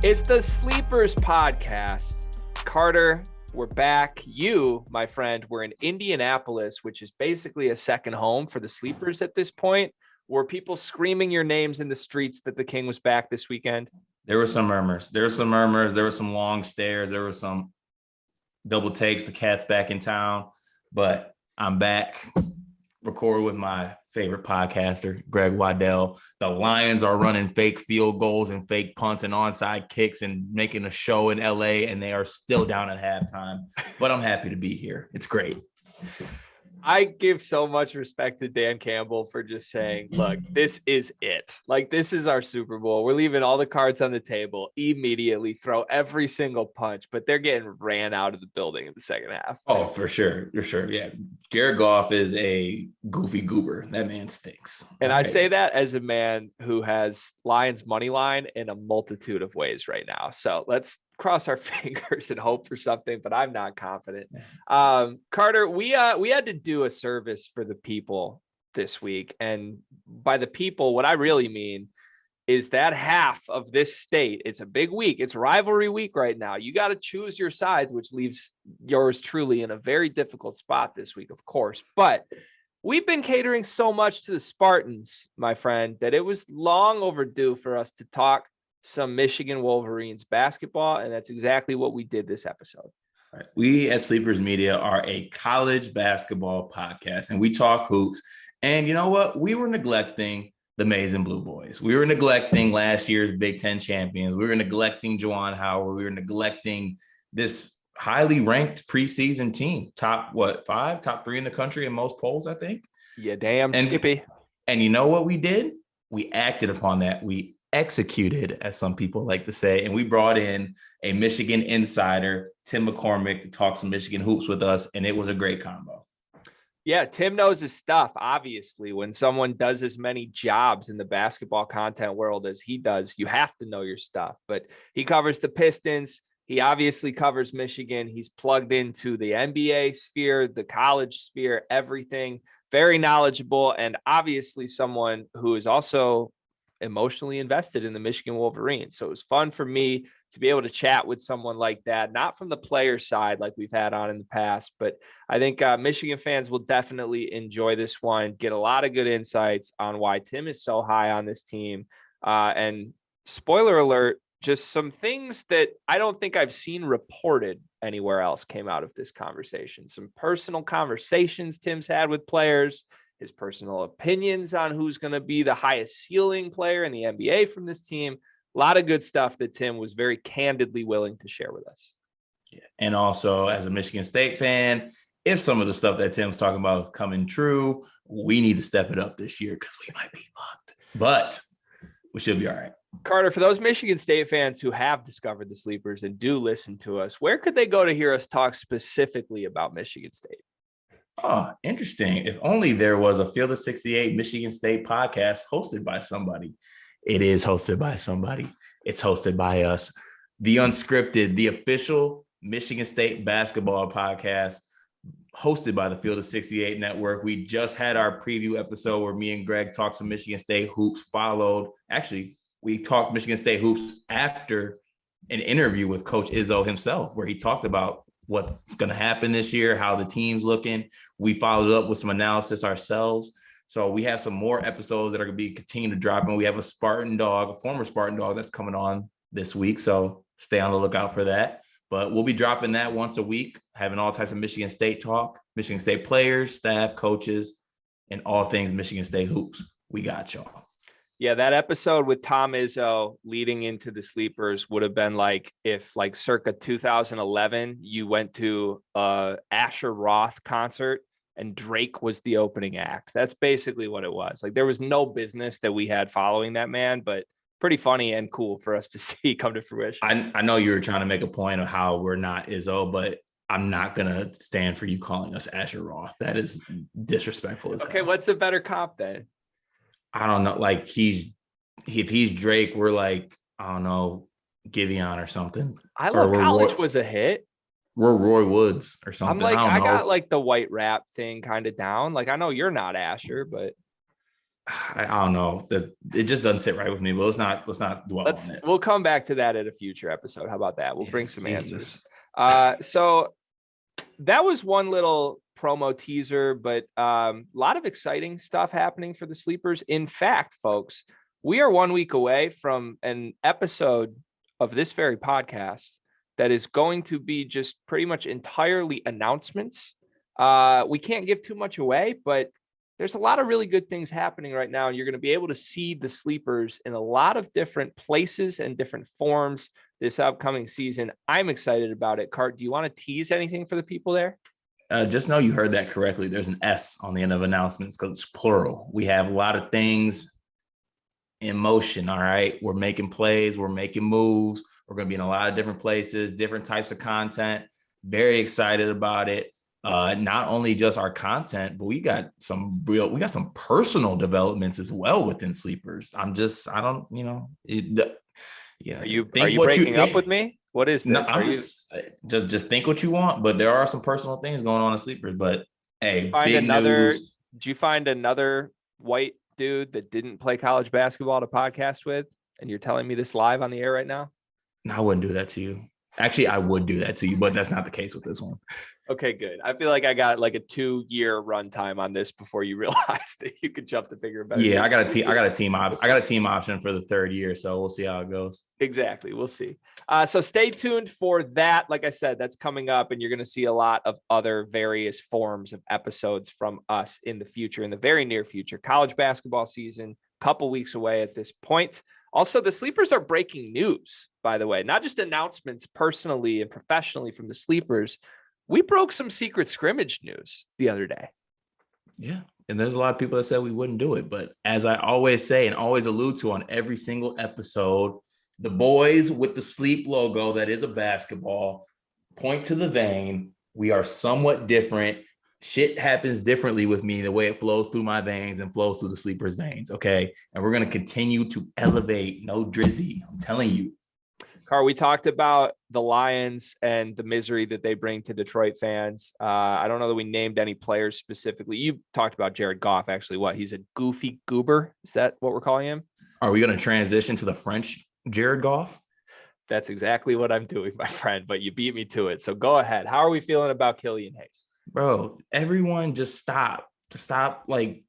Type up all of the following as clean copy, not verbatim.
It's the Sleepers Podcast. Carter, we're back. You, my friend, were in Indianapolis, which is basically a second home for the Sleepers at this point. Were people screaming your names in the streets that the King was back this weekend? There were some murmurs. There were some long stares. There were some double takes. The cat's back in town, but I'm back. Record with my favorite podcaster, Greg Waddell. The Lions are running fake field goals and fake punts and onside kicks and making a show in LA, and they are still down at halftime. But I'm happy to be here. It's great. I give so much respect to Dan Campbell for just saying, look, this is it. Like, this is our Super Bowl. We're leaving all the cards on the table immediately, throw every single punch, but they're getting ran out of the building in the second half. Oh, for sure. For sure. Yeah. Jared Goff is a goofy goober. That man stinks. And I say that as a man who has Lions money line in a multitude of ways right now. So let's cross our fingers and hope for something, but I'm not confident. Carter, we had to do a service for the people this week. And by the people, what I really mean is that half of this state, it's a big week. It's rivalry week right now. You got to choose your sides, which leaves yours truly in a very difficult spot this week, of course. But we've been catering so much to the Spartans, my friend, that it was long overdue for us to talk some Michigan Wolverines basketball, and that's exactly what we did this episode. Right. We at Sleepers Media are a college basketball podcast, and we talk hoops. And you know what? We were neglecting the Maize and Blue Boys. We were neglecting last year's Big Ten champions. We were neglecting Juwan Howard. We were neglecting this highly ranked preseason team. Top 3 in the country in most polls, I think. Yeah, damn, Skippy. And you know what we did? We acted upon that. We executed, as some people like to say, and we brought in a Michigan insider, Tim McCormick, to talk some Michigan hoops with us, and it was a great combo. Yeah, Tim knows his stuff. Obviously, when someone does as many jobs in the basketball content world as he does, you have to know your stuff. But he covers the Pistons. He obviously covers Michigan. He's plugged into the NBA sphere, the college sphere, everything. Very knowledgeable, and obviously someone who is also emotionally invested in the Michigan Wolverines. So it was fun for me to be able to chat with someone like that, not from the player side like we've had on in the past, but I think Michigan fans will definitely enjoy this one, get a lot of good insights on why Tim is so high on this team. And spoiler alert, just some things that I don't think I've seen reported anywhere else came out of this conversation. Some personal conversations Tim's had with players, his personal opinions on who's going to be the highest ceiling player in the NBA from this team. A lot of good stuff that Tim was very candidly willing to share with us. Yeah. And also, as a Michigan State fan, if some of the stuff that Tim's talking about is coming true, we need to step it up this year because we might be fucked. But we should be all right. Carter, for those Michigan State fans who have discovered the Sleepers and do listen to us, where could they go to hear us talk specifically about Michigan State? Oh, interesting. If only there was a Field of 68 Michigan State podcast hosted by somebody. It is hosted by somebody. It's hosted by us. The Unscripted, the official Michigan State basketball podcast hosted by the Field of 68 network. We just had our preview episode where me and Greg talked some Michigan State hoops Actually, we talked Michigan State hoops after an interview with Coach Izzo himself, where he talked about what's going to happen this year, how the team's looking. We followed up with some analysis ourselves. So we have some more episodes that are going to be continuing to drop. And we have a former Spartan dog that's coming on this week. So stay on the lookout for that. But we'll be dropping that once a week, having all types of Michigan State talk, Michigan State players, staff, coaches, and all things Michigan State hoops. We got y'all. Yeah, that episode with Tom Izzo leading into the Sleepers would have been like if, like, circa 2011, you went to a Asher Roth concert and Drake was the opening act. That's basically what it was. Like, there was no business that we had following that man, but pretty funny and cool for us to see come to fruition. I know you were trying to make a point of how we're not Izzo, but I'm not going to stand for you calling us Asher Roth. That is disrespectful. Okay, what's a better comp then? I don't know. Like, if he's Drake, we're like, I don't know, Giveon or something. I Love College was a hit. We're Roy Woods or something. I'm like, I got like the white rap thing kind of down. Like, I know you're not Asher, but I don't know. It just doesn't sit right with me. But let's not dwell on it. We'll come back to that at a future episode. How about that? We'll bring some Jesus. answers. So that was one little promo teaser, but a lot of exciting stuff happening for the sleepers. In fact, folks, we are 1 week away from an episode of this very podcast that is going to be just pretty much entirely announcements. We can't give too much away, but there's a lot of really good things happening right now, and you're going to be able to see the sleepers in a lot of different places and different forms this upcoming season. I'm excited about it. Cart, do you want to tease anything for the people there? Just know you heard that correctly. There's an S on the end of announcements because it's plural. We have a lot of things in motion. All right. We're making plays. We're making moves. We're going to be in a lot of different places, different types of content. Very excited about it. Not only just our content, but we got some personal developments as well within sleepers. Are you breaking up with me? What is this? No, I'm just think what you want, but there are some personal things going on in sleepers. But hey, did you find another white dude that didn't play college basketball to podcast with, and you're telling me this live on the air right now? No, I wouldn't do that to you. Actually, I would do that to you, but that's not the case with this one. Okay, good. I feel like I got like a 2-year runtime on this before you realized that you could jump the bigger better. Yeah, I got a team option for the 3rd year, so we'll see how it goes. Exactly, we'll see. So stay tuned for that. Like I said, that's coming up, and you're going to see a lot of other various forms of episodes from us in the future, in the very near future. College basketball season, couple weeks away at this point. Also, the sleepers are breaking news, by the way, not just announcements personally and professionally from the sleepers. We broke some secret scrimmage news the other day. Yeah. And there's a lot of people that said we wouldn't do it. But as I always say and always allude to on every single episode, the boys with the sleep logo that is a basketball point to the vein. We are somewhat different. Shit happens differently with me, the way it flows through my veins and flows through the sleepers' veins. Okay. And we're going to continue to elevate. No drizzy. I'm telling you. Car, we talked about the Lions and the misery that they bring to Detroit fans. I don't know that we named any players specifically. You talked about Jared Goff, actually. What? He's a goofy goober? Is that what we're calling him? Are we going to transition to the French Jared Goff? That's exactly what I'm doing, my friend, but you beat me to it. So go ahead. How are we feeling about Killian Hayes? Bro, everyone just stop. Like,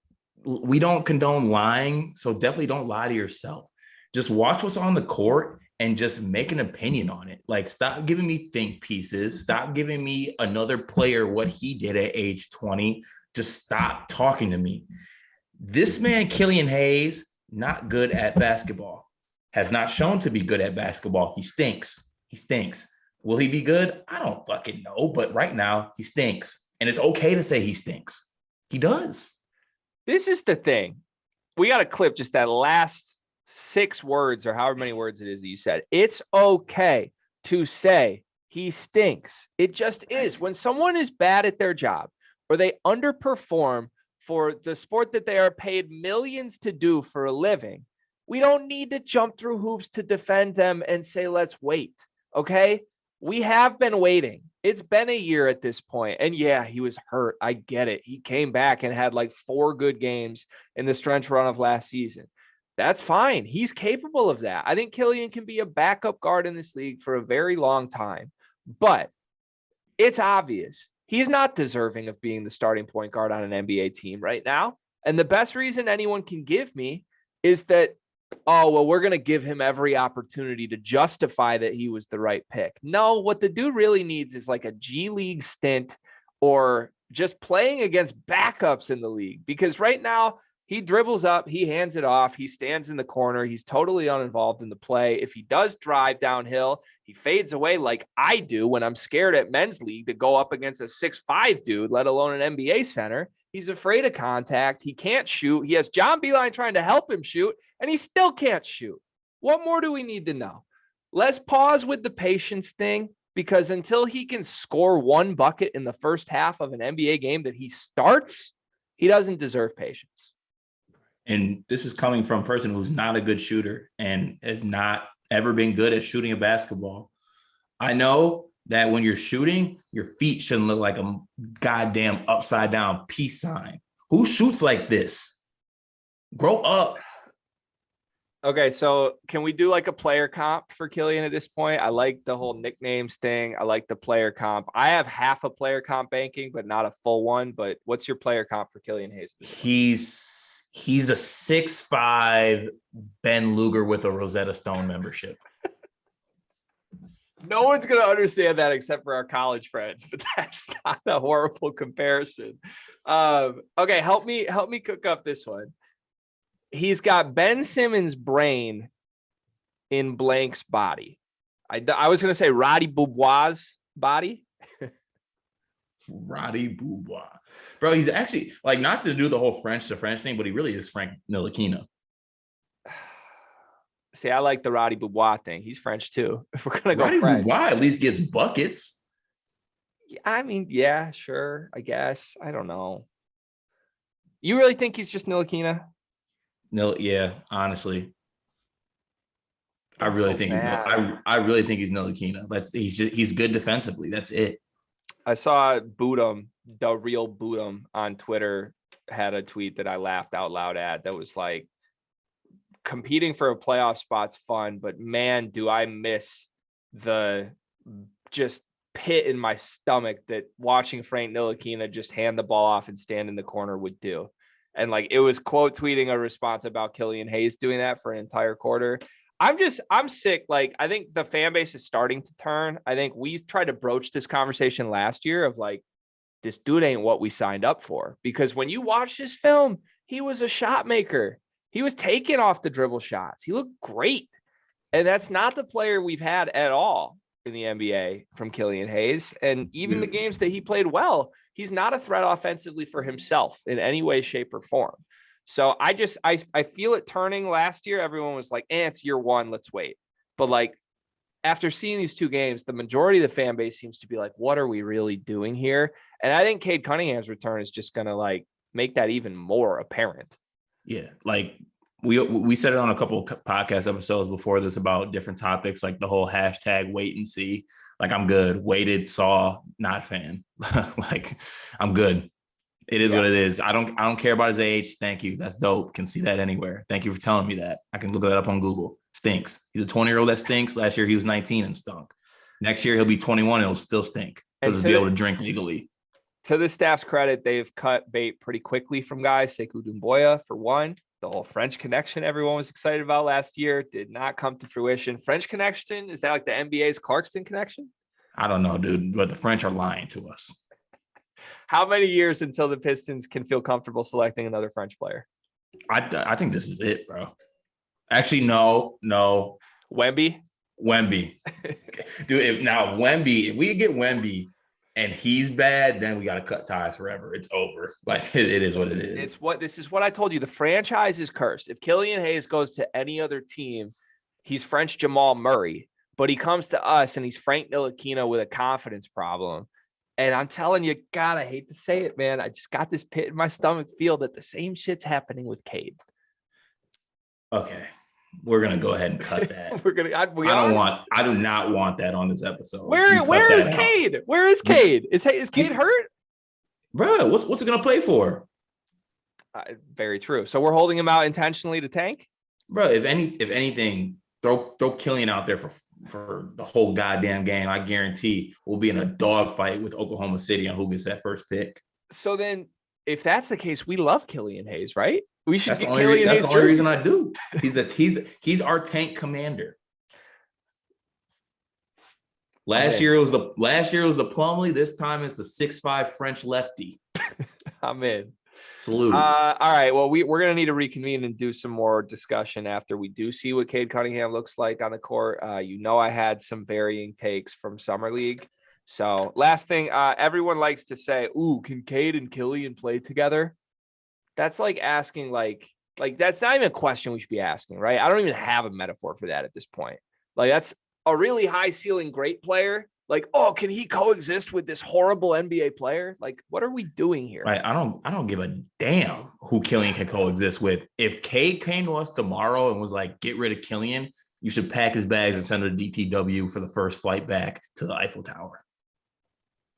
we don't condone lying, so definitely don't lie to yourself. Just watch what's on the court and just make an opinion on it. Like, stop giving me think pieces. Stop giving me another player what he did at age 20. Just stop talking to me. This man, Killian Hayes, not good at basketball. Has not shown to be good at basketball. He stinks. Will he be good? I don't fucking know. But right now, he stinks. And it's okay to say he stinks. He does. This is the thing. We got to clip just that last 6 words or however many words it is that you said. It's okay to say he stinks. It just is. When someone is bad at their job or they underperform for the sport that they are paid millions to do for a living, we don't need to jump through hoops to defend them and say, let's wait. Okay. We have been waiting. It's been a year at this point. And yeah, he was hurt. I get it. He came back and had like 4 good games in the stretch run of last season. That's fine. He's capable of that. I think Killian can be a backup guard in this league for a very long time, but it's obvious he's not deserving of being the starting point guard on an NBA team right now. And the best reason anyone can give me is that, oh, well, we're going to give him every opportunity to justify that he was the right pick. No, what the dude really needs is like a G League stint or just playing against backups in the league, because right now he dribbles up, he hands it off, he stands in the corner, he's totally uninvolved in the play. If he does drive downhill, he fades away like I do when I'm scared at men's league to go up against a 6'5" dude, let alone an NBA center. He's afraid of contact. He can't shoot. He has John Beilein trying to help him shoot, and he still can't shoot. What more do we need to know? Let's pause with the patience thing, because until he can score 1 bucket in the first half of an NBA game that he starts, he doesn't deserve patience. And this is coming from a person who's not a good shooter and has not ever been good at shooting a basketball. I know that when you're shooting, your feet shouldn't look like a goddamn upside down peace sign. Who shoots like this? Grow up. Okay, so can we do like a player comp for Killian at this point? I like the whole nicknames thing. I like the player comp. I have half a player comp banking, but not a full one. But what's your player comp for Killian Hayes? He's a 6'5" Ben Luger with a Rosetta Stone membership. No one's going to understand that except for our college friends, but that's not a horrible comparison. Okay, help me cook up this one. He's got Ben Simmons' brain in Blank's body. I was going to say Roddy Boubois' body. Roddy Boubois. Bro, he's actually, like, not to do the whole French to French thing, but he really is Frank Ntilikina. See, I like the Roddy Boubois thing. He's French too. If we're going to go Roddy French. Boubois at least gets buckets. I mean, yeah, sure. I guess. I don't know. You really think he's just Ntilikina? No, yeah, honestly. I really think he's Ntilikina. He's good defensively. That's it. I saw Boodum, the real Boodum on Twitter, had a tweet that I laughed out loud at that was like, competing for a playoff spot's fun, but man, do I miss the just pit in my stomach that watching Frank Ntilikina just hand the ball off and stand in the corner would do. And like, it was quote tweeting a response about Killian Hayes doing that for an entire quarter. I'm sick. Like, I think the fan base is starting to turn. I think we tried to broach this conversation last year of like, this dude ain't what we signed up for. Because when you watch this film, he was a shot maker. He was taking off the dribble shots. He looked great. And that's not the player we've had at all in the NBA from Killian Hayes. And even the games that he played well, he's not a threat offensively for himself in any way, shape, or form. So I feel it turning. Last year. Everyone was like, it's year one, let's wait. But like, after seeing these two games, the majority of the fan base seems to be like, what are we really doing here? And I think Cade Cunningham's return is just going to like make that even more apparent. Yeah, like we said it on a couple of podcast episodes before this about different topics, like the whole hashtag wait and see. Like, I'm good. Waited, saw, not fan. Like, I'm good. It is what it is. I don't care about his age. Thank you. That's dope. Can see that anywhere. Thank you for telling me that. I can look that up on Google. Stinks. He's a 20-year-old that stinks. Last year he was 19 and stunk. Next year he'll be 21 and he'll still stink. He'll just be able to drink legally. To the staff's credit, they've cut bait pretty quickly from guys. Sekou Doumbouya, for one. The whole French connection everyone was excited about last year did not come to fruition. French connection, is that like the NBA's Clarkston connection? I don't know, dude, but the French are lying to us. How many years until the Pistons can feel comfortable selecting another French player? I think this is it, bro. Actually, no. Wemby? Dude, if we get Wemby and he's bad, then we got to cut ties forever. It's over. Like, it is what it is. This is what I told you. The franchise is cursed. If Killian Hayes goes to any other team, he's French Jamal Murray, but he comes to us and he's Frank Ntilikina with a confidence problem. And I'm telling you, God, I hate to say it, man. I just got this pit in my stomach feel that the same shit's happening with Cade. Okay. We're going to go ahead and cut that. I do not want that on this episode. Where is Cade? Where is Cade? Is Cade hurt? Bro, what's it going to play for? Very true. So we're holding him out intentionally to tank? Bro, if anything, throw Killian out there for the whole goddamn game. I guarantee we'll be in a dogfight with Oklahoma City on who gets that first pick. So then, if that's the case, we love Killian Hayes, right? We should. That's the only reason I do. He's our tank commander. Last year it was the Plumlee. This time it's the 6'5" French lefty. I'm in. Salute. All right. Well, we're gonna need to reconvene and do some more discussion after we do see what Cade Cunningham looks like on the court. I had some varying takes from Summer League. So last thing, everyone likes to say, "Ooh, can Cade and Killian play together?" That's like asking, like that's not even a question we should be asking, right? I don't even have a metaphor for that at this point. Like, that's a really high ceiling, great player. Like, oh, can he coexist with this horrible NBA player? Like, what are we doing here? Right. I don't give a damn who Killian can coexist with. If Cade came to us tomorrow and was like, get rid of Killian, you should pack his bags and send him to DTW for the first flight back to the Eiffel Tower.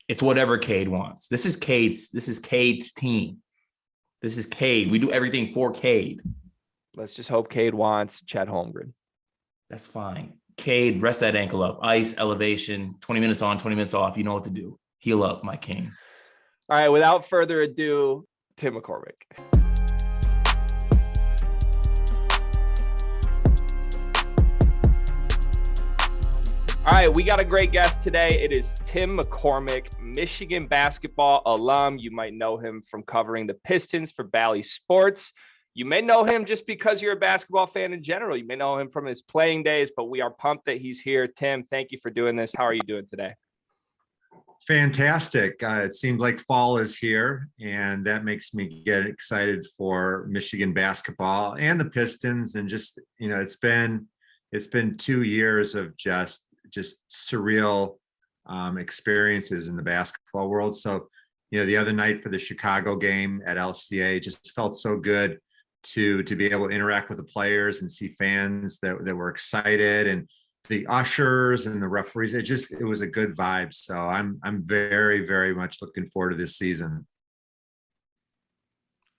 It's whatever Cade wants. This is Cade's team. This is Cade. We do everything for Cade. Let's just hope Cade wants Chet Holmgren. That's fine. Cade, rest that ankle up. Ice, elevation, 20 minutes on, 20 minutes off. You know what to do. Heal up, my king. All right, without further ado, Tim McCormick. All right, we got a great guest today. It is Tim McCormick, Michigan basketball alum. You might know him from covering the Pistons for Bally Sports. You may know him just because you're a basketball fan in general. You may know him from his playing days, but we are pumped that he's here. Tim, thank you for doing this. How are you doing today? Fantastic. It seems like fall is here, and that makes me get excited for Michigan basketball and the Pistons. And just, it's been 2 years of just surreal experiences in the basketball world. So, the other night for the Chicago game at LCA, just felt so good to be able to interact with the players and see fans that were excited, and the ushers and the referees. It was a good vibe. So I'm very, very much looking forward to this season.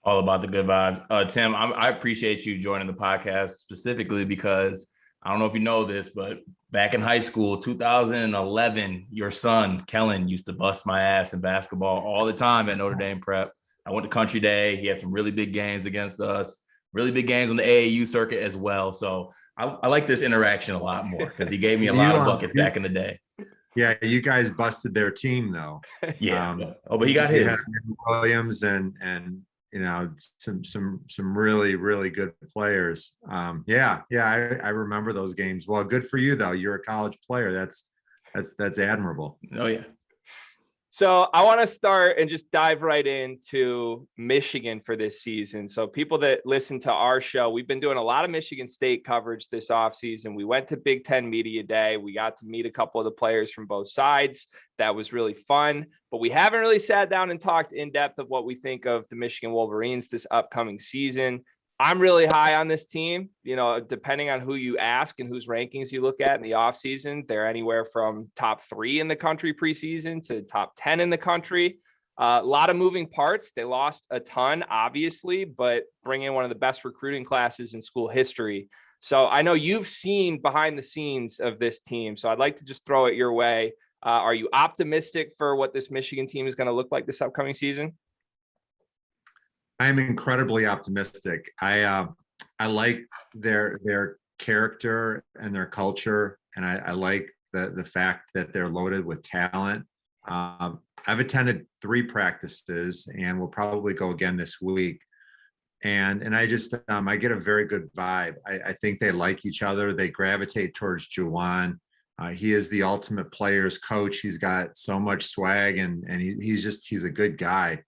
All about the good vibes. Tim, I appreciate you joining the podcast specifically because I don't know if you know this, but back in high school, 2011, your son, Kellen, used to bust my ass in basketball all the time at Notre Dame Prep. I went to Country Day. He had some really big games against us, really big games on the AAU circuit as well. So I like this interaction a lot more because he gave me a lot of buckets back in the day. Yeah, you guys busted their team though. Yeah. But he got his. Williams and some really, really good players. I remember those games. Well, good for you though. You're a college player. That's admirable. Oh yeah. So I want to start and just dive right into Michigan for this season. So people that listen to our show, we've been doing a lot of Michigan State coverage this offseason. We went to Big Ten Media Day. We got to meet a couple of the players from both sides. That was really fun, but we haven't really sat down and talked in depth of what we think of the Michigan Wolverines this upcoming season. I'm really high on this team. Depending on who you ask and whose rankings you look at in the offseason, they're anywhere from top 3 in the country preseason to top 10 in the country. A lot of moving parts. They lost a ton, obviously, but bring in one of the best recruiting classes in school history. So I know you've seen behind the scenes of this team. So I'd like to just throw it your way. Are you optimistic for what this Michigan team is going to look like this upcoming season? I'm incredibly optimistic. I like their character and their culture, and I like the fact that they're loaded with talent. I've attended 3 practices, and we'll probably go again this week. And I just I get a very good vibe. I think they like each other. They gravitate towards Juwan. He is the ultimate player's coach. He's got so much swag, and he's a good guy.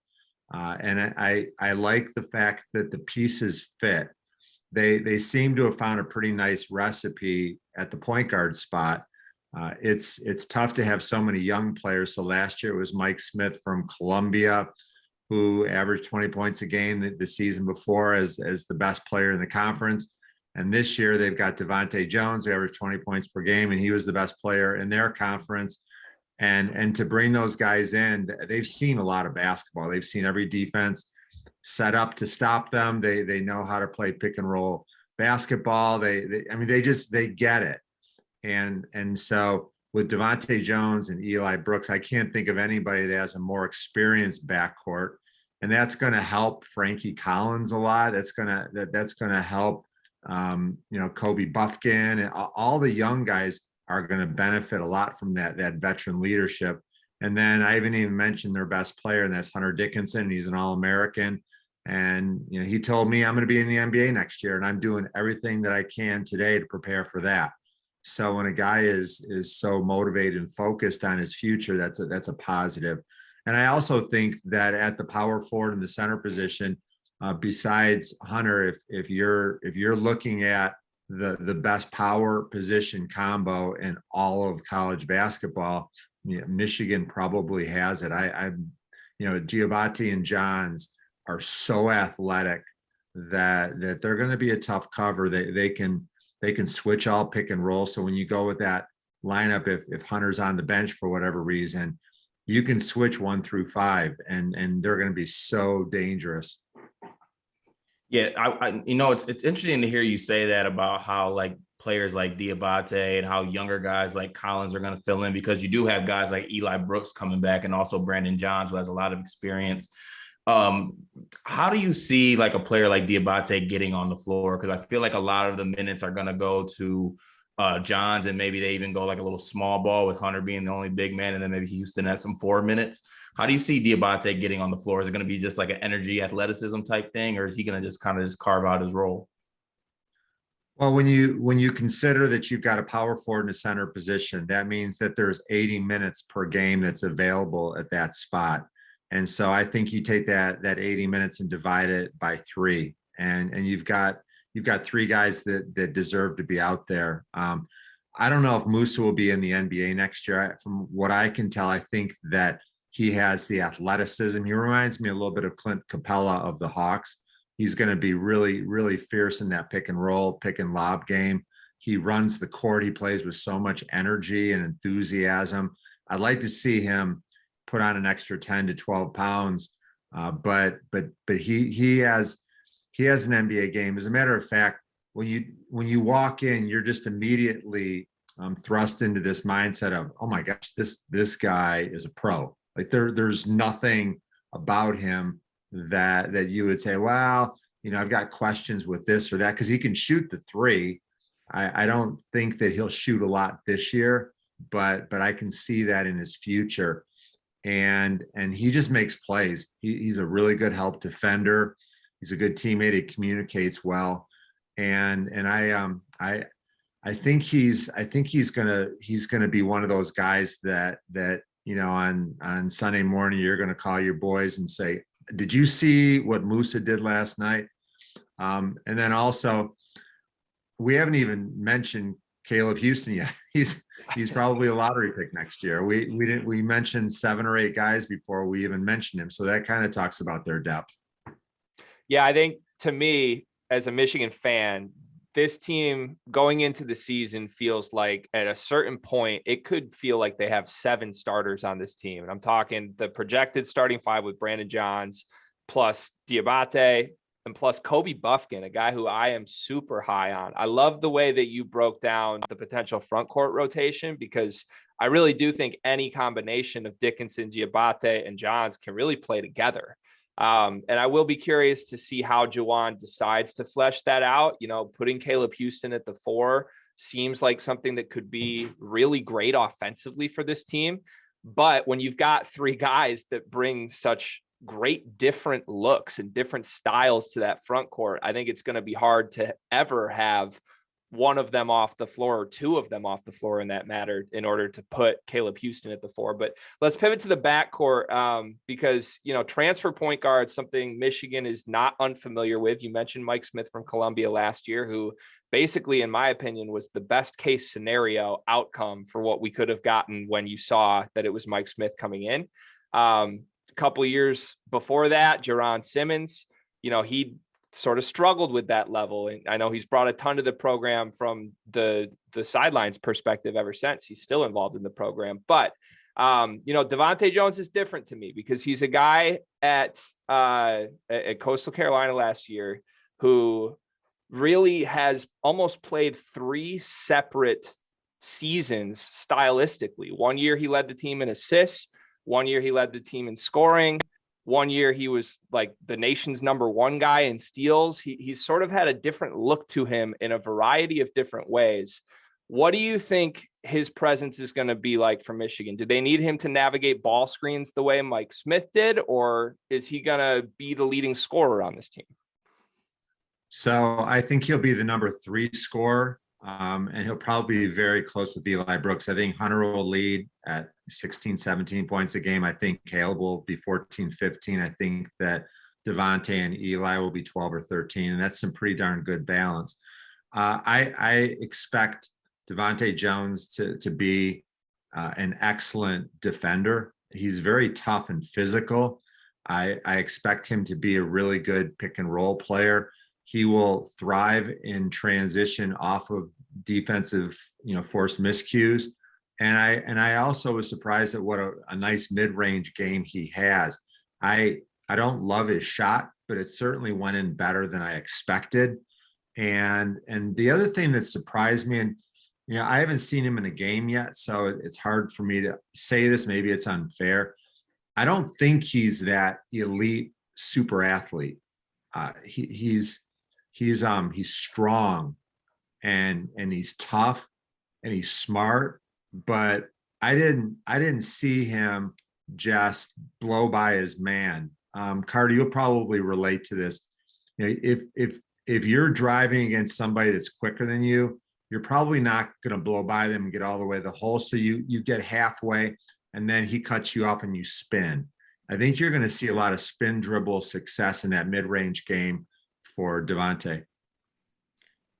And I like the fact that the pieces fit. They seem to have found a pretty nice recipe at the point guard spot. It's tough to have so many young players. So last year it was Mike Smith from Columbia, who averaged 20 points a game the season before as the best player in the conference. And this year they've got Devonte Jones, who averaged 20 points per game, and he was the best player in their conference. And to bring those guys in, they've seen a lot of basketball. They've seen every defense set up to stop them. They know how to play pick and roll basketball. They get it. And so with Devonte Jones and Eli Brooks, I can't think of anybody that has a more experienced backcourt. And that's going to help Frankie Collins a lot. That's going to help Kobe Bufkin, and all the young guys are going to benefit a lot from that veteran leadership. And then I haven't even mentioned their best player, and that's Hunter Dickinson. He's an All-American. And, he told me I'm going to be in the NBA next year, and I'm doing everything that I can today to prepare for that. So when a guy is so motivated and focused on his future, that's a positive. And I also think that at the power forward and the center position, besides Hunter, if you're looking at the best power position combo in all of college basketball, Michigan probably has it. Diabote and Johns are so athletic that they're going to be a tough cover. They can switch all pick and roll. So when you go with that lineup, if Hunter's on the bench for whatever reason, you can switch 1 through 5, and they're going to be so dangerous. Yeah, it's interesting to hear you say that about how like players like Diabote and how younger guys like Collins are going to fill in, because you do have guys like Eli Brooks coming back and also Brandon Johns, who has a lot of experience. How do you see like a player like Diabate getting on the floor? Because I feel like a lot of the minutes are going to go to Johns, and maybe they even go like a little small ball with Hunter being the only big man, and then maybe Houston has some 4 minutes. How do you see Diabate getting on the floor? Is it going to be just like an energy athleticism type thing, or is he going to just kind of just carve out his role? Well, when you consider that you've got a power forward in a center position, that means that there's 80 minutes per game that's available at that spot. And so I think you take that 80 minutes and divide it by 3, and you've got 3 guys that deserve to be out there. I don't know if Moussa will be in the NBA next year. From what I can tell, I think that he has the athleticism. He reminds me a little bit of Clint Capella of the Hawks. He's going to be really, really fierce in that pick and roll, pick and lob game. He runs the court. He plays with so much energy and enthusiasm. I'd like to see him put on an extra 10 to 12 pounds. But he has an NBA game. As a matter of fact, when you walk in, you're just immediately thrust into this mindset of, oh my gosh, this guy is a pro. Like there's nothing about him that you would say, well, I've got questions with this or that, because he can shoot the 3. I don't think that he'll shoot a lot this year, but I can see that in his future. And he just makes plays. He's a really good help defender. He's a good teammate. He communicates well. And I think he's gonna be one of those guys that on Sunday morning you're gonna call your boys and say, did you see what Moussa did last night? And then also, we haven't even mentioned Caleb Houston yet. He's probably a lottery pick next year. We mentioned 7 or 8 guys before we even mentioned him. So that kind of talks about their depth. Yeah, I think to me, as a Michigan fan, this team going into the season feels like at a certain point, it could feel like they have 7 starters on this team. And I'm talking the projected starting 5 with Brandon Johns plus Diabate and plus Kobe Bufkin, a guy who I am super high on. I love the way that you broke down the potential front court rotation, because I really do think any combination of Dickinson, Diabate, and Johns can really play together. And I will be curious to see how Juwan decides to flesh that out. Putting Caleb Houston at the 4 seems like something that could be really great offensively for this team. But when you've got 3 guys that bring such great different looks and different styles to that front court, I think it's going to be hard to ever have one of them off the floor or 2 of them off the floor in that matter in order to put Caleb Houston at the 4. But let's pivot to the backcourt because, transfer point guard, something Michigan is not unfamiliar with. You mentioned Mike Smith from Columbia last year, who basically, in my opinion, was the best case scenario outcome for what we could have gotten when you saw that it was Mike Smith coming in. A couple of years before that, Jaron Simmons, he sort of struggled with that level. And I know he's brought a ton to the program from the sidelines perspective ever since. He's still involved in the program. But, Devonte Jones is different to me because he's a guy at Coastal Carolina last year who really has almost played 3 separate seasons stylistically. One year he led the team in assists. One year he led the team in scoring. One year he was like the nation's #1 guy in steals. He's sort of had a different look to him in a variety of different ways. What do you think his presence is going to be like for Michigan? Do they need him to navigate ball screens the way Mike Smith did, or is he going to be the leading scorer on this team? So I think he'll be the number 3 scorer, and he'll probably be very close with Eli Brooks. I think Hunter will lead at 16, 17 points a game. I think Caleb will be 14, 15. I think that Devonte and Eli will be 12 or 13, and that's some pretty darn good balance. I expect Devonte Jones to be an excellent defender. He's very tough and physical. I expect him to be a really good pick and roll player. He will thrive in transition off of defensive, forced miscues. And I also was surprised at what a nice mid-range game he has. I don't love his shot, but it certainly went in better than I expected. And the other thing that surprised me, and I haven't seen him in a game yet, so it's hard for me to say this. Maybe it's unfair. I don't think he's that elite super athlete. He's strong and he's tough and he's smart, but I didn't see him just blow by his man. Carter, you'll probably relate to this. If you're driving against somebody that's quicker than you, you're probably not going to blow by them and get all the way to the hole. So you get halfway and then he cuts you off and you spin. I think you're going to see a lot of spin dribble success in that mid-range game for Devonte.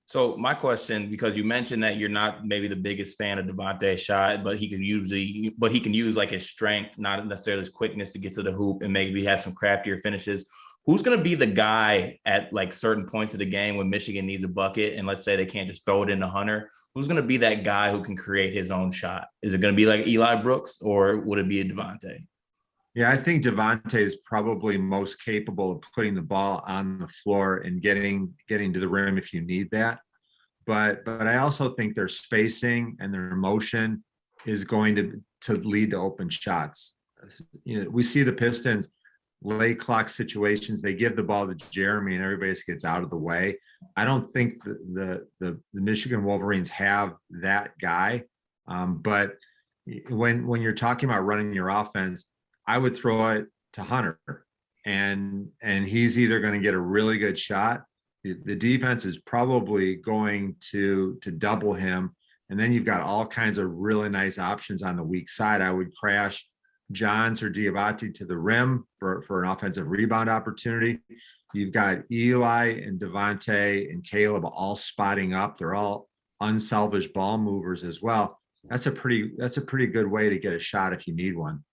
So my question, because you mentioned that you're not maybe the biggest fan of Devante's shot, but he can use like his strength, not necessarily his quickness to get to the hoop and maybe have some craftier finishes. Who's going to be the guy at like certain points of the game when Michigan needs a bucket and let's say they can't just throw it into Hunter? Who's going to be that guy who can create his own shot? Is it going to be like Eli Brooks or would it be a Devonte? Yeah, I think Devonte is probably most capable of putting the ball on the floor and getting to the rim if you need that. But I also think their spacing and their motion is going to lead to open shots. We see the Pistons late clock situations. They give the ball to Jeremy and everybody just gets out of the way. I don't think the Michigan Wolverines have that guy. But when you're talking about running your offense, I would throw it to Hunter, and he's either going to get a really good shot. The defense is probably going to double him, and then you've got all kinds of really nice options on the weak side. I would crash Johns or Diabote to the rim for an offensive rebound opportunity. You've got Eli and Devonte and Caleb all spotting up. They're all unselfish ball movers as well. That's a pretty good way to get a shot if you need one.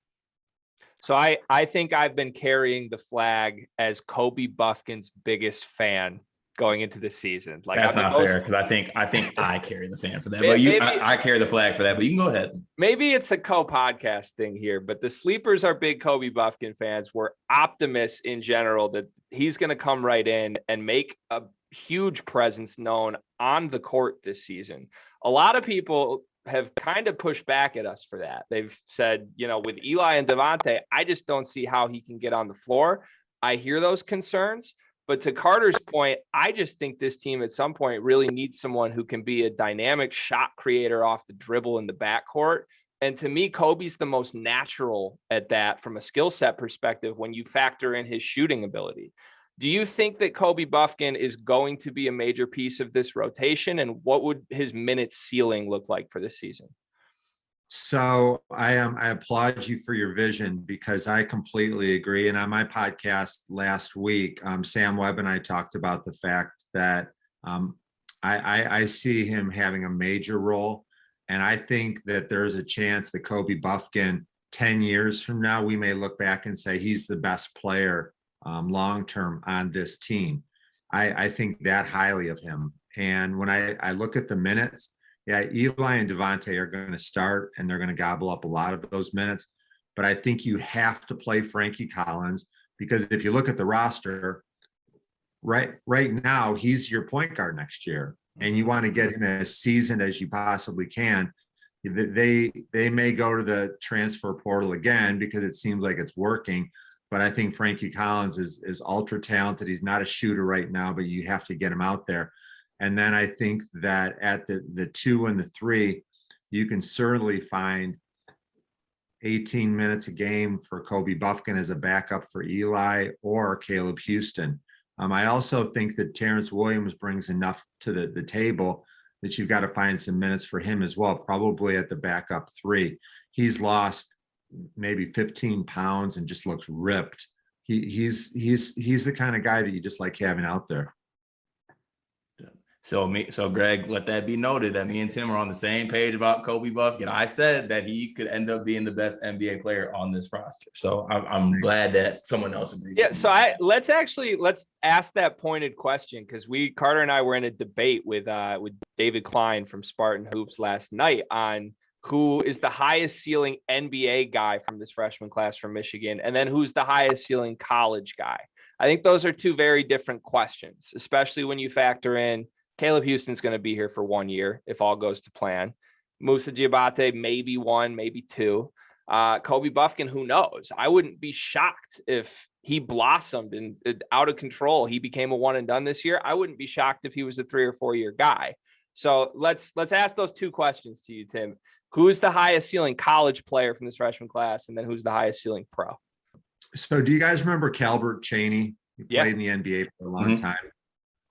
So I think I've been carrying the flag as Kobe Bufkin's biggest fan going into the season. Like that's not fair because I think I carry the fan for that. But I carry the flag for that. But you can go ahead. Maybe it's a co-podcast thing here, but the sleepers are big Kobe Bufkin fans. We're optimists in general that he's going to come right in and make a huge presence known on the court this season. A lot of people have kind of pushed back at us for that. They've said, with Eli and Devonte, I just don't see how he can get on the floor. I hear those concerns, but to Carter's point, I just think this team at some point really needs someone who can be a dynamic shot creator off the dribble in the backcourt. And to me, Kobe's the most natural at that from a skill set perspective when you factor in his shooting ability. Do you think that Kobe Bufkin is going to be a major piece of this rotation? And what would his minutes ceiling look like for this season? So I applaud you for your vision because I completely agree. And on my podcast last week, Sam Webb and I talked about the fact that I see him having a major role. And I think that there's a chance that Kobe Bufkin, 10 years from now, we may look back and say he's the best player long-term on this team. I think that highly of him. And when I look at the minutes, yeah, Eli and Devonte are going to start and they're going to gobble up a lot of those minutes. But I think you have to play Frankie Collins because if you look at the roster, right now, he's your point guard next year. And you want to get him as seasoned as you possibly can. They may go to the transfer portal again because it seems like it's working. But I think Frankie Collins is ultra talented. He's not a shooter right now, but you have to get him out there. And then I think that at the 2 and the 3, you can certainly find 18 minutes a game for Kobe Bufkin as a backup for Eli or Caleb Houston. I also think that Terrence Williams brings enough to the table that you've got to find some minutes for him as well, probably at the backup 3. He's lost maybe 15 pounds and just looks ripped. He's the kind of guy that you just like having out there. So Greg, let that be noted that me and Tim are on the same page about Kobe Bufkin. I said that he could end up being the best NBA player on this roster. So I'm glad that someone else agrees. Yeah. So let's ask that pointed question because Carter and I were in a debate with David Klein from Spartan Hoops last night on who is the highest ceiling NBA guy from this freshman class from Michigan, and then who's the highest ceiling college guy. I think those are two very different questions, especially when you factor in Caleb Houston's going to be here for 1 year if all goes to plan. Moussa Diabate, maybe 1, maybe 2. Kobe Bufkin, who knows? I wouldn't be shocked if he blossomed and out of control. He became a one and done this year. I wouldn't be shocked if he was a 3 or 4 year guy. So let's ask those two questions to you, Tim. Who's the highest ceiling college player from this freshman class? And then who's the highest ceiling pro? So do you guys remember Calbert Chaney? He played in the NBA for a long time.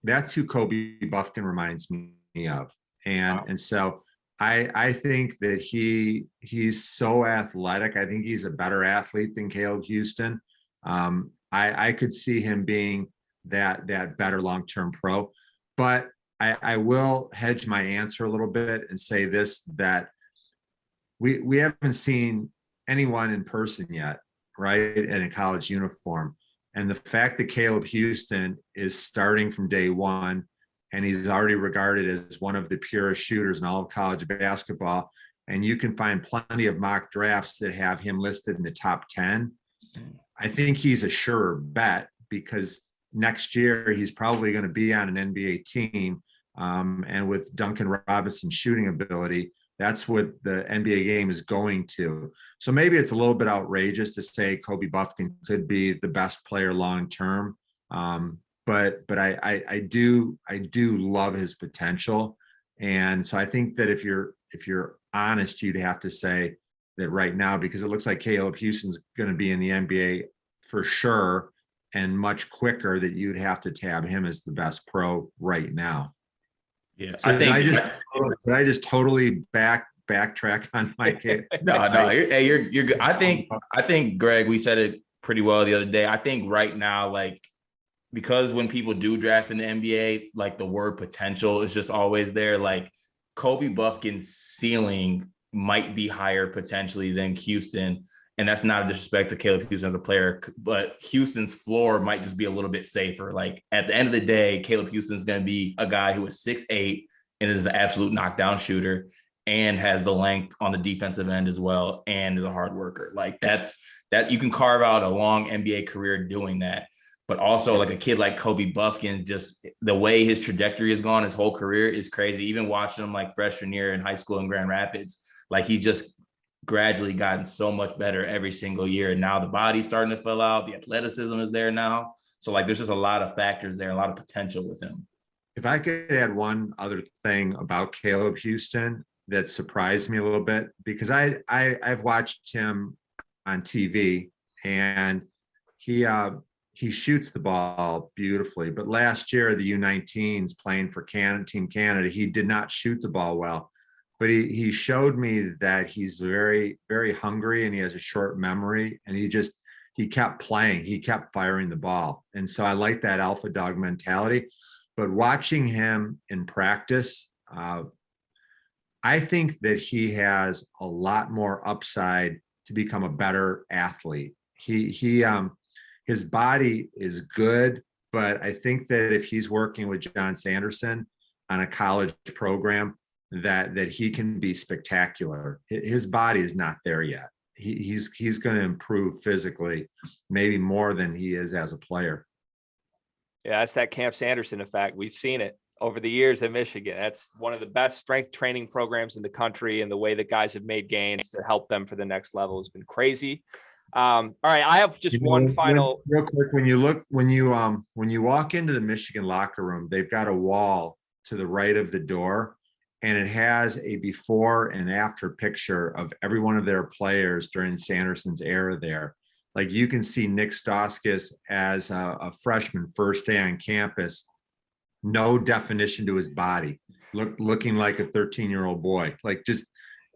That's who Kobe Bufkin reminds me of. And so I think that he's so athletic. I think he's a better athlete than Caleb Houston. I could see him being that better long-term pro, but I will hedge my answer a little bit and say this, that we haven't seen anyone in person yet, right, in a college uniform. And the fact that Caleb Houston is starting from day one, and he's already regarded as one of the purest shooters in all of college basketball, and you can find plenty of mock drafts that have him listed in the top 10, I think he's a sure bet, because next year he's probably going to be on an NBA team. And with Duncan Robinson's shooting ability, that's what the NBA game is going to. So maybe it's a little bit outrageous to say Kobe Bufkin could be the best player long term. But I do love his potential. And so I think that if you're honest, you'd have to say that right now, because it looks like Caleb Houston's going to be in the NBA for sure, and much quicker, that you'd have to tab him as the best pro right now. Yeah, so I just totally backtrack on my case. No, hey, you're good. I think Greg, we said it pretty well the other day. I think right now, like, because when people do draft in the NBA, like, the word potential is just always there. Like, Kobe Bufkin's ceiling might be higher potentially than Houston. And that's not a disrespect to Caleb Houston as a player, but Houston's floor might just be a little bit safer. Like, at the end of the day, Caleb Houston's going to be a guy who is 6'8" and is an absolute knockdown shooter and has the length on the defensive end as well, and is a hard worker. Like, that you can carve out a long NBA career doing that. But also, like, a kid like Kobe Bufkin, just the way his trajectory has gone, his whole career is crazy. Even watching him like freshman year in high school in Grand Rapids, like, he just gradually gotten so much better every single year. And now the body's starting to fill out. The athleticism is there now. So, like, there's just a lot of factors there, a lot of potential with him. If I could add one other thing about Caleb Houston that surprised me a little bit, because I've watched him on TV, and he shoots the ball beautifully. But last year, the U19s playing for Team Canada, he did not shoot the ball well. But he showed me that he's very, very hungry, and he has a short memory, and he kept playing. He kept firing the ball. And so I like that alpha dog mentality. But watching him in practice, I think that he has a lot more upside to become a better athlete. His body is good, but I think that if he's working with John Sanderson on a college program, that he can be spectacular. His body is not there yet. He's going to improve physically, maybe more than he is as a player. Yeah, that's that Camp Sanderson effect. We've seen it over the years in Michigan. That's one of the best strength training programs in the country, and the way that guys have made gains to help them for the next level has been crazy. All right, I have just one final. Real quick, when you walk into the Michigan locker room, they've got a wall to the right of the door, and it has a before and after picture of every one of their players during Sanderson's era there. Like, you can see Nick Stauskas as a freshman, first day on campus, no definition to his body, looking like a 13-year-old boy. Like, just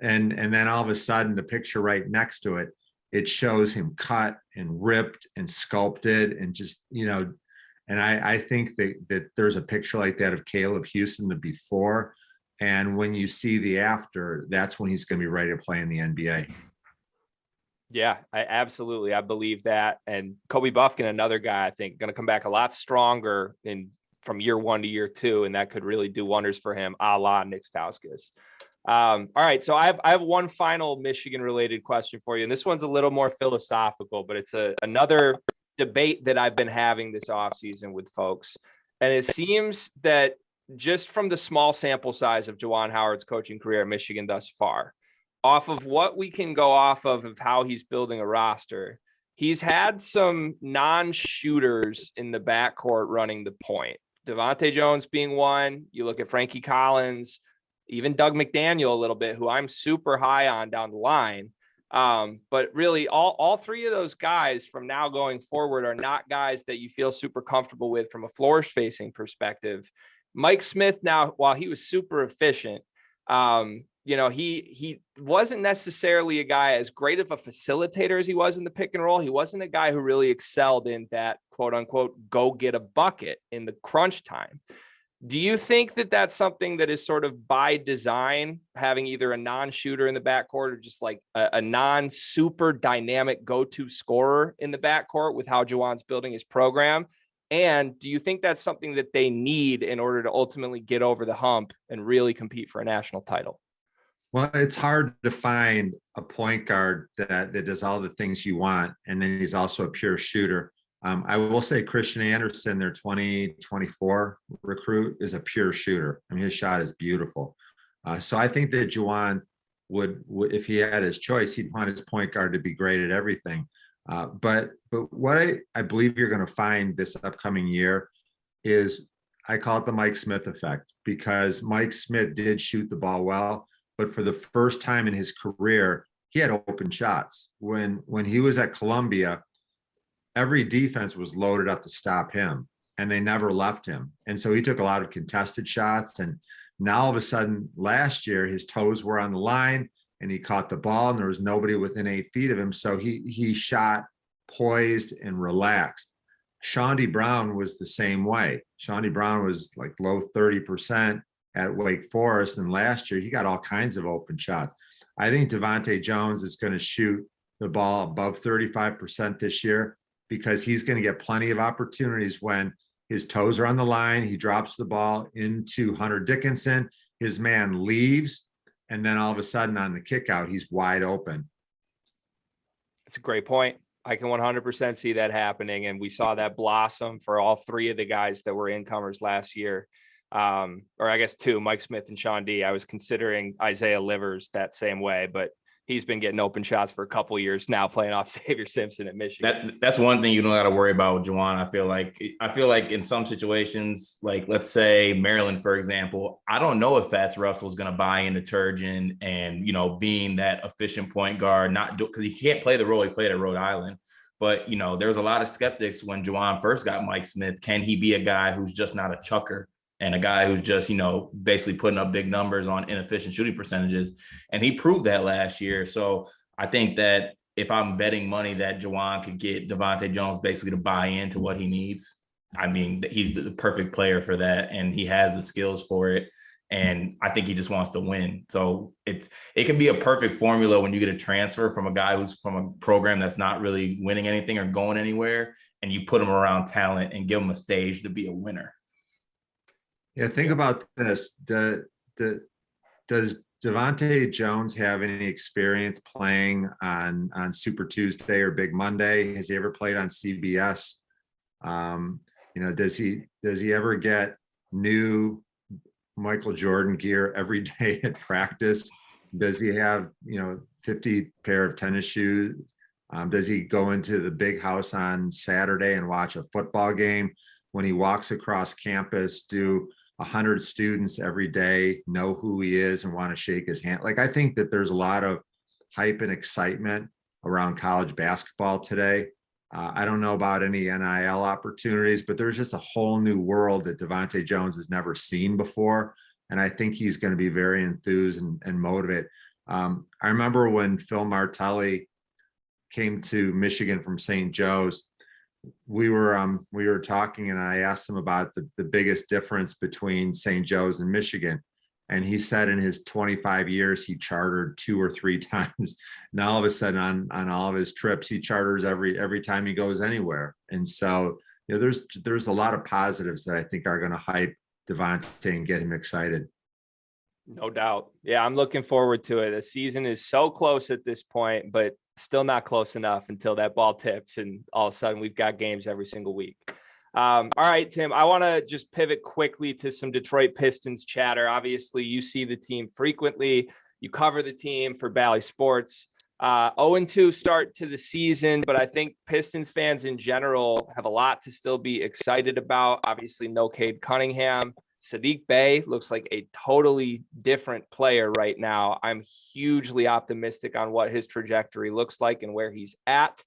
and then all of a sudden, the picture right next to it, it shows him cut and ripped and sculpted, and just, and I think that there's a picture like that of Caleb Houston, the before. And when you see the after, that's when he's going to be ready to play in the NBA. Yeah, I believe that. And Kobe Bufkin, another guy, I think, going to come back a lot stronger from year 1 to year 2. And that could really do wonders for him, a la Nick Stauskas. All right. So I have one final Michigan related question for you. And this one's a little more philosophical, but it's another debate that I've been having this offseason with folks. And it seems that just from the small sample size of Juwan Howard's coaching career at Michigan thus far, off of what we can go off of how he's building a roster, he's had some non-shooters in the backcourt running the point. Devonte Jones being one. You look at Frankie Collins, even Doug McDaniel a little bit, who I'm super high on down the line. But really all three of those guys from now going forward are not guys that you feel super comfortable with from a floor spacing perspective. Mike Smith, now, while he was super efficient, he wasn't necessarily a guy as great of a facilitator as he was in the pick and roll. He wasn't a guy who really excelled in that quote unquote, go get a bucket in the crunch time. Do you think that that's something that is sort of by design, having either a non-shooter in the backcourt or just like a non-super dynamic go-to scorer in the backcourt with how Juwan's building his program? And do you think that's something that they need in order to ultimately get over the hump and really compete for a national title? Well, it's hard to find a point guard that does all the things you want, and then he's also a pure shooter. I will say Christian Anderson, their 2024 recruit, is a pure shooter. I mean, his shot is beautiful. So I think that Juwan would, if he had his choice, he'd want his point guard to be great at everything. But what I believe you're going to find this upcoming year is, I call it the Mike Smith effect, because Mike Smith did shoot the ball well, but for the first time in his career, he had open shots. When he was at Columbia, every defense was loaded up to stop him, and they never left him. And so he took a lot of contested shots. And now all of a sudden last year, his toes were on the line and he caught the ball and there was nobody within 8 feet of him. So he shot poised and relaxed. Shawnee Brown was the same way. Shawnee Brown was like low 30% at Wake Forest. And last year he got all kinds of open shots. I think Devonte Jones is going to shoot the ball above 35% this year, because he's going to get plenty of opportunities when his toes are on the line. He drops the ball into Hunter Dickinson. His man leaves, and then all of a sudden on the kick out, he's wide open. It's a great point. I can 100% see that happening. And we saw that blossom for all three of the guys that were incomers last year. Or I guess two, Mike Smith and Sean D. I was considering Isaiah Livers that same way, but he's been getting open shots for a couple of years now, playing off Xavier Simpson at Michigan. That's one thing you don't got to worry about with Juwan. I feel like in some situations, like let's say Maryland, for example, I don't know if Fats Russell's going to buy into Turgeon and, being that efficient point guard, because he can't play the role he played at Rhode Island. But, there's a lot of skeptics when Juwan first got Mike Smith. Can he be a guy who's just not a chucker and a guy who's just, basically putting up big numbers on inefficient shooting percentages? And he proved that last year. So I think that if I'm betting money that Juwan could get Devonte Jones basically to buy into what he needs, I mean, he's the perfect player for that. And he has the skills for it. And I think he just wants to win. So it can be a perfect formula when you get a transfer from a guy who's from a program that's not really winning anything or going anywhere, and you put him around talent and give him a stage to be a winner. Yeah, think about this. Does Devonte Jones have any experience playing on Super Tuesday or Big Monday? Has he ever played on CBS? Does he ever get new Michael Jordan gear every day at practice? Does he have 50 pair of tennis shoes? Does he go into the big house on Saturday and watch a football game? When he walks across campus, do 100 students every day know who he is and want to shake his hand? Like, I think that there's a lot of hype and excitement around college basketball today. I don't know about any NIL opportunities, but there's just a whole new world that Devonte Jones has never seen before. And I think he's going to be very enthused and motivated. I remember when Phil Martelli came to Michigan from St. Joe's, we were talking, and I asked him about the biggest difference between St. Joe's and Michigan. And he said in his 25 years, he chartered 2 or 3 times. Now all of a sudden on all of his trips, he charters every time he goes anywhere. And so, there's a lot of positives that I think are going to hype Devonte and get him excited. No doubt. Yeah, I'm looking forward to it. The season is so close at this point, but still not close enough until that ball tips and all of a sudden we've got games every single week. All right, Tim, I want to just pivot quickly to some Detroit Pistons chatter. Obviously, you see the team frequently. You cover the team for Bally Sports. 0-2 start to the season, but I think Pistons fans in general have a lot to still be excited about. Obviously, no Cade Cunningham. Saddiq Bey looks like a totally different player right now. I'm hugely optimistic on what his trajectory looks like and where he's at.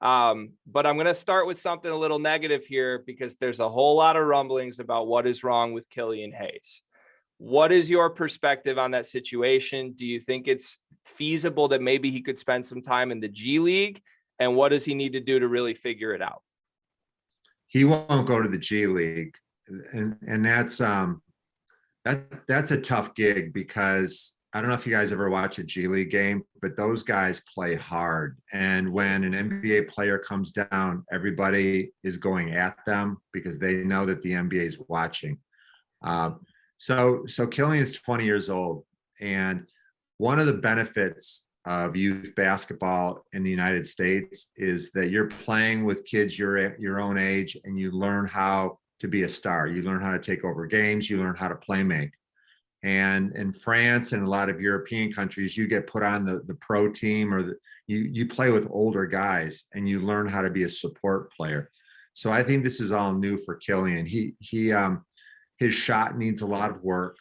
But I'm going to start with something a little negative here because there's a whole lot of rumblings about what is wrong with Killian Hayes. What is your perspective on that situation? Do you think it's feasible that maybe he could spend some time in the G League? And what does he need to do to really figure it out? He won't go to the G League. And that's a tough gig because I don't know if you guys ever watch a G League game, but those guys play hard. And when an NBA player comes down, everybody is going at them because they know that the NBA is watching. So Killian's 20 years old. And one of the benefits of youth basketball in the United States is that you're playing with kids your own age and you learn how to be a star. You learn how to take over games. You learn how to play make. And in France and a lot of European countries, you get put on the pro team or you play with older guys and you learn how to be a support player. So I think this is all new for Killian. His shot needs a lot of work.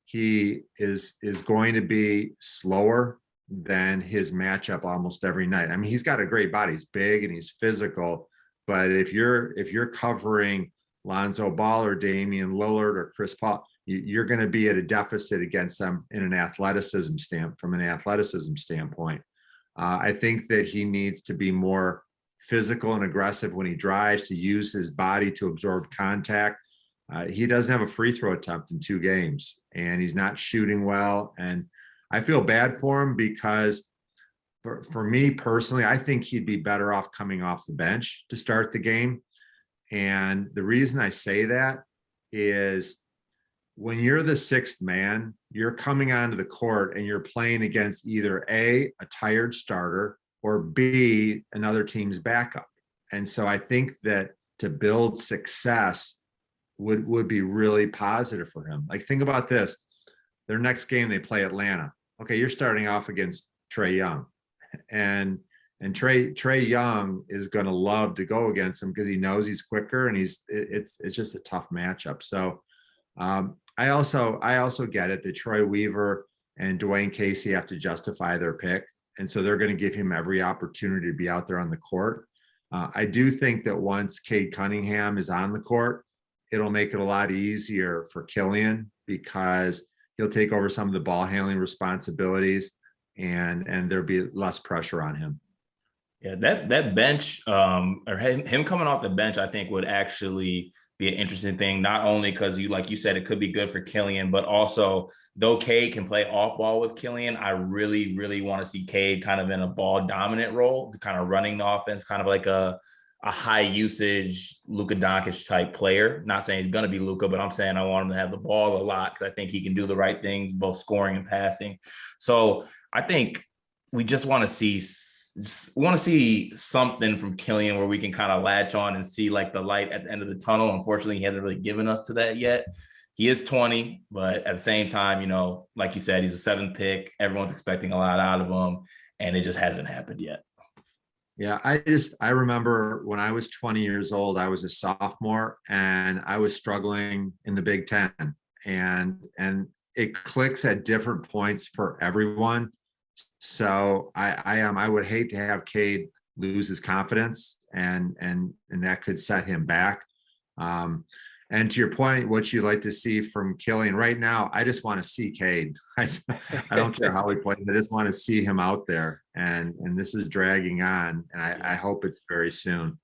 He is going to be slower than his matchup almost every night. I mean, he's got a great body. He's big and he's physical. But if you're covering Lonzo Ball or Damian Lillard or Chris Paul, you're going to be at a deficit against them from an athleticism standpoint. I think that he needs to be more physical and aggressive when he drives, to use his body to absorb contact. He doesn't have a free throw attempt in 2 games, and he's not shooting well. And I feel bad for him because for me personally, I think he'd be better off coming off the bench to start the game. And the reason I say that is when you're the 6th man, you're coming onto the court and you're playing against either A, a tired starter, or B, another team's backup. And so I think that to build success would be really positive for him. Like, think about this. Their next game, they play Atlanta. Okay, you're starting off against Trae Young. And Trae Young is going to love to go against him because he knows he's quicker and it's just a tough matchup. So I also get it that Troy Weaver and Dwayne Casey have to justify their pick. And so they're going to give him every opportunity to be out there on the court. I do think that once Cade Cunningham is on the court, it'll make it a lot easier for Killian because he'll take over some of the ball handling responsibilities and there'll be less pressure on him. Yeah, that bench or him coming off the bench, I think would actually be an interesting thing, not only because like you said, it could be good for Killian, but also though Cade can play off ball with Killian, I really, really want to see Cade kind of in a ball dominant role, kind of running the offense, kind of like a high usage Luka Doncic type player. Not saying he's going to be Luka, but I'm saying I want him to have the ball a lot because I think he can do the right things, both scoring and passing. So I think we just want to see something from Killian where we can kind of latch on and see like the light at the end of the tunnel. Unfortunately, he hasn't really given us to that yet. He is 20, but at the same time, like you said, he's a 7th pick. Everyone's expecting a lot out of him, and it just hasn't happened yet. Yeah, I remember when I was 20 years old, I was a sophomore and I was struggling in the Big Ten, and it clicks at different points for everyone. So I would hate to have Cade lose his confidence and that could set him back. And to your point, what you like to see from Killian right now, I just want to see Cade. I don't care how he plays. I just want to see him out there. And this is dragging on, and I hope it's very soon.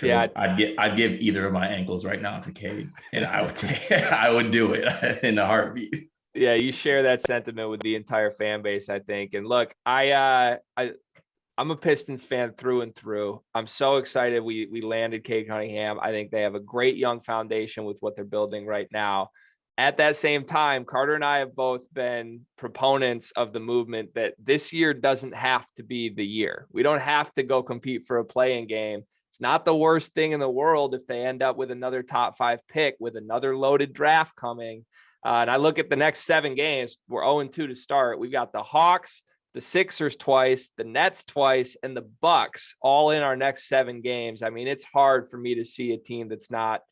Yeah, I'd give either of my ankles right now to Cade, and I would do it in a heartbeat. Yeah, you share that sentiment with the entire fan base, I think. And look, I'm a Pistons fan through and through. I'm so excited we landed Cade Cunningham. I think they have a great young foundation with what they're building right now. at that same time, Carter and I have both been proponents of the movement that this year doesn't have to be the year. We don't have to go compete for a play-in game. It's not the worst thing in the world if they end up with another top 5 pick with another loaded draft coming. And I look at the next 7 games, we're 0-2 to start. We've got the Hawks, the Sixers twice, the Nets twice, and the Bucks all in our next 7 games. I mean, it's hard for me to see a team that's not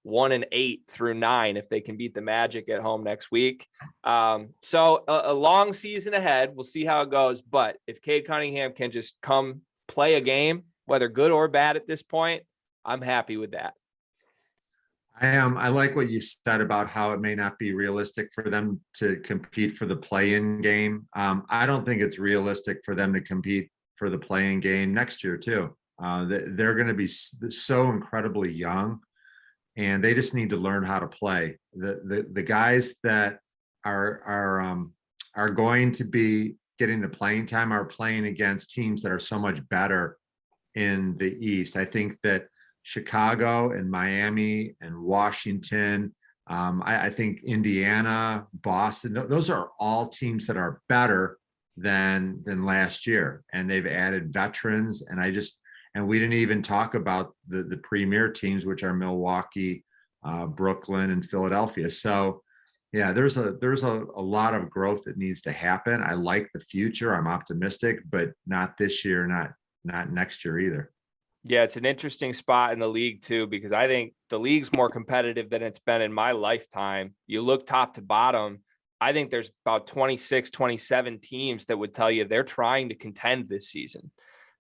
1-8 through 9 if they can beat the Magic at home next week. So a long season ahead. We'll see how it goes. But if Cade Cunningham can just come play a game, whether good or bad at this point, I'm happy with that. I like what you said about how it may not be realistic for them to compete for the play-in game. I don't think it's realistic for them to compete for the play-in game next year too. They're going to be so incredibly young, and they just need to learn how to play. The guys that are going to be getting the playing time are playing against teams that are so much better in the East. I think that Chicago and Miami and Washington, I think Indiana, Boston, those are all teams that are better than last year. And they've added veterans. And we didn't even talk about the premier teams, which are Milwaukee, Brooklyn, and Philadelphia. So yeah, there's a lot of growth that needs to happen. I like the future. I'm optimistic, but not this year, not next year either. Yeah, it's an interesting spot in the league too, because I think the league's more competitive than it's been in my lifetime. You look top to bottom, I think there's about 26, 27 teams that would tell you they're trying to contend this season.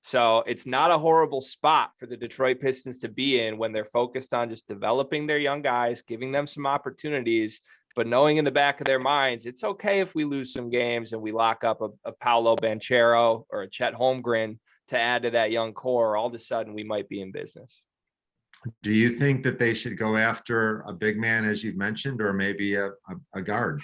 So it's not a horrible spot for the Detroit Pistons to be in when they're focused on just developing their young guys, giving them some opportunities, but knowing in the back of their minds, it's okay if we lose some games and we lock up a Paolo Banchero or a Chet Holmgren to add to that young core. All of a sudden we might be in business. Do you think that they should go after a big man, as you've mentioned, or maybe a guard?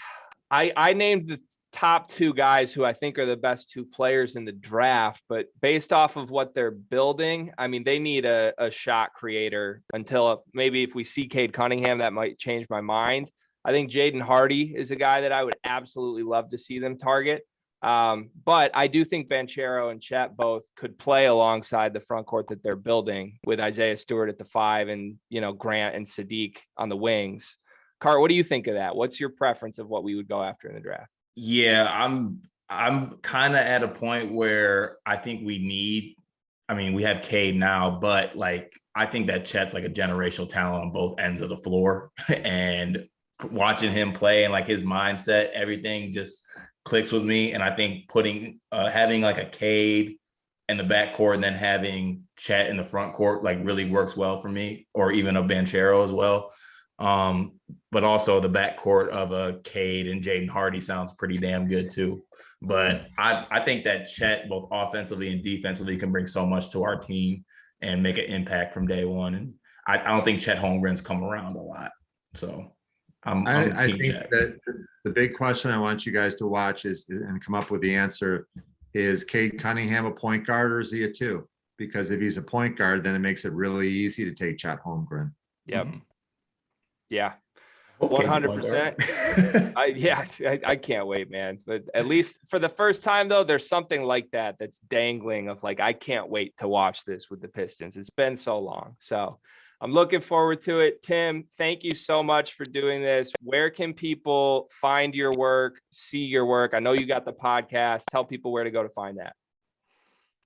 I named the top 2 guys who I think are the best 2 players in the draft, but based off of what they're building, I mean, they need a shot creator until maybe if we see Cade Cunningham, that might change my mind. I think Jaden Hardy is a guy that I would absolutely love to see them target. But I do think Banchero and Chet both could play alongside the front court that they're building with Isaiah Stewart at the 5 and, Grant and Sadiq on the wings. Cart, what do you think of that? What's your preference of what we would go after in the draft? Yeah, I'm kind of at a point where I think we have Cade now, but I think that Chet's like a generational talent on both ends of the floor, and watching him play and his mindset, everything just clicks with me. And I think having a Cade in the backcourt and then having Chet in the front court really works well for me, or even a Banchero as well. But also the backcourt of a Cade and Jaden Hardy sounds pretty damn good too. But I think that Chet, both offensively and defensively, can bring so much to our team and make an impact from day one. And I don't think Chet Holmgren's come around a lot. So I think that the big question I want you guys to watch and come up with the answer is Cade Cunningham a point guard, or is he a 2? Because if he's a point guard, then it makes it really easy to take Chet Holmgren. Yep. Mm-hmm. Yeah. 100%. I can't wait, man. But at least for the first time, though, there's something like that's dangling of I can't wait to watch this with the Pistons. It's been so long. So I'm looking forward to it. Tim, thank you so much for doing this. Where can people find your work, see your work? I know you got the podcast. Tell people where to go to find that.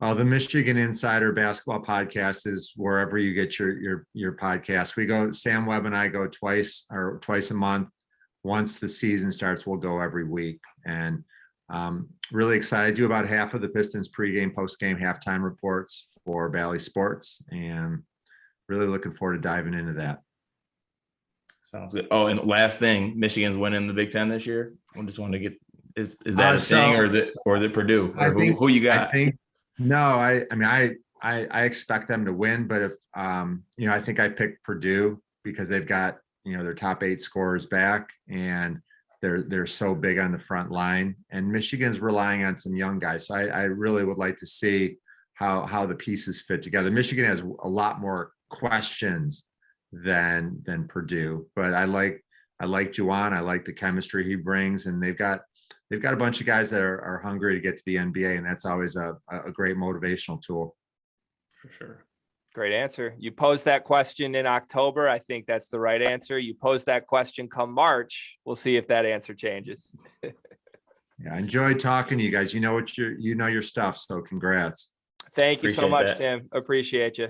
The Michigan Insider Basketball Podcast is wherever you get your podcast. Sam Webb and I go twice a month. Once the season starts, we'll go every week. And really excited. Do about half of the Pistons pregame, postgame, halftime reports for Bally Sports, and really looking forward to diving into that. Sounds good. Oh, and last thing, Michigan's winning the Big Ten this year. I just wanted to get is that a thing, or is it Purdue? Or who you got? I expect them to win, but if I think I picked Purdue because they've got their top 8 scorers back, and they're so big on the front line, and Michigan's relying on some young guys. So I really would like to see how the pieces fit together. Michigan has a lot more questions than Purdue, but I like like Juwan. I like the chemistry he brings, and they've got a bunch of guys that are hungry to get to the NBA, and that's always a great motivational tool. For sure. Great answer. You posed that question in October. I think that's the right answer. You pose that question come March. We'll see if that answer changes. Yeah, I enjoyed talking to you guys. You know your stuff. So congrats. Thank you so Appreciate much, that. Tim. Appreciate you.